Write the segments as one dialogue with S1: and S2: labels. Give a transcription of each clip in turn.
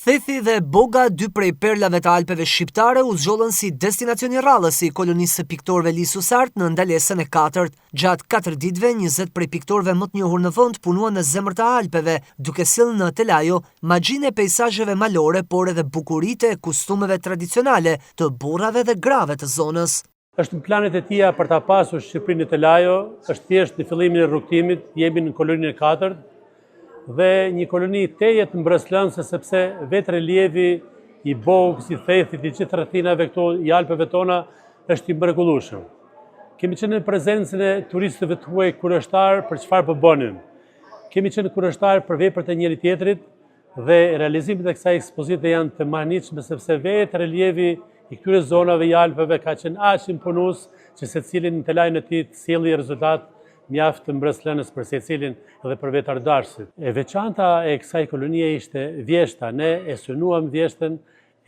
S1: Thethi dhe Boga, dy prej perlave të Alpeve shqiptare, u zgjollën si destinacioni rrallës i kolonisë së piktorëve Lisu Sart në ndalesën e 4. Gjatë 4 ditëve, 20 prej piktorëve më të njohur në vend punuan në zemër të Alpeve, duke sjellë në telajo magjinë e peizazheve malore, por edhe bukuritë e kustumeve tradicionale të burrave dhe grave të zonës.
S2: Është në planet e tia për ta pasur Shqipërinë në telajo, është thjesht në fillimin e rrugtimit, jemi në koloninë e 4. Dhe një koloni tejet mbërëslënse sepse vetë relievi i Bogës, i Thethit, i gjithë rrethinave këto, i Alpeve tona, është i mrekullueshëm. Kemi qenë në prezencën e turistëve të huaj kurështar për çfarë po bënin. Kemi qenë kurështar për veprat e njëri tjetrit dhe realizimet e kësaj ekspozite janë të mahnitshme sepse vetë relievi i këtyre zonave i Alpeve ka qenë aq imponues që secilin në telajën e tij të sjellë rezultat mjaft të mbërëslënës për secilin dhe për vetardarësit. E veçanta e kësaj kolonie ishte Vjeshta. Ne e synuam Vjeshtën,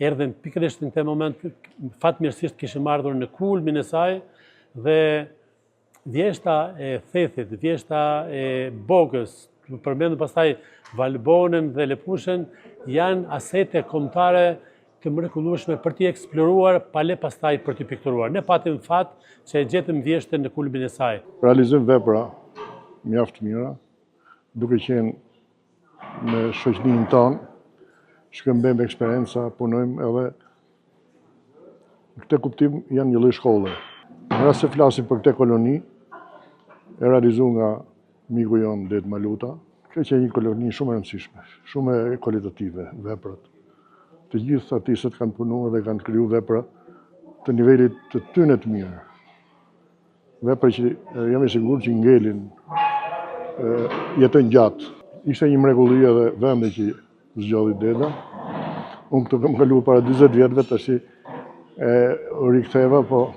S2: erdhëm pikërisht në këtë moment, fatmirësisht kishim ardhur në kulmin e saj dhe Vjeshta e Thethit, Vjeshta e Bogës, përmendur pastaj Valbonën dhe Lepushen, janë asete kombëtare të mrekullueshme për t'i eksploruar, pale pastaj për t'i pikturuar. Ne patim fat që e gjetëm Vjeshtën në kulmin e saj.
S3: Realizim vepra mjaft mira, duke qenë në shoqërinë tonë, shkëmbejmë eksperjenca, punojmë edhe në këtë kuptim janë një lloj shkolle. Në rast se flasim për këtë koloni, e realizuar nga miku jon Det Maluta, kjo që një koloni shumë e rëndësishme, shumë e kualitative veprat. Të gjithë artistët kanë punuar dhe kanë kriju vepra të nivelit të tyre të mirë. Vepra që jam i sigurt që ngelin jetën gjatë. Ishte një mrekulli edhe vendi që zgjodhi Deda. Unë këtu kam kaluar para 40 vjetëve, tash u riktheva, po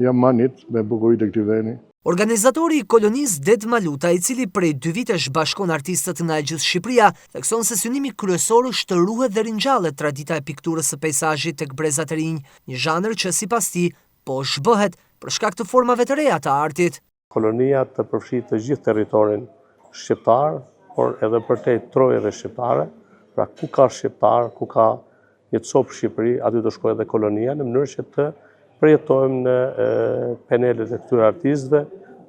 S3: jam manit me bukuritë e këtij vendi.
S1: Organizatori i kolonisë Det Maluta, i cili prej 2 vitesh bashkon artistët nga gjithë Shqipëria, thekson se synimi kryesor është të ruhet dhe ringjallet tradita e pikturës së peizazhit tek brezat e rinj, një zhanër që sipas tij po zhbëhet për shkak të formave të reja të artit.
S4: Kolonia të përfshi të gjithë territorin shqiptar, por edhe përtej trojë dhe shqiptare, pra ku ka shqiptar, ku ka një copë Shqipëri, aty do shkojë edhe kolonia, në mënyrë që të përjetojmë në panelet e këtyre artistëve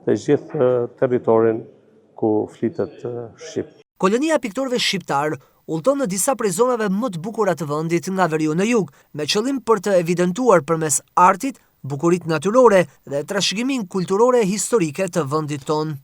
S4: dhe gjithë territorin ku flitet shqip.
S1: Kolonia e piktorëve shqiptar udhton në disa prej zonave më të bukura të vendit nga veriu në jug, me qëllim për të evidentuar përmes artit bukuritë natyrore dhe trashëgiminë kulturore e historike të vendit tonë.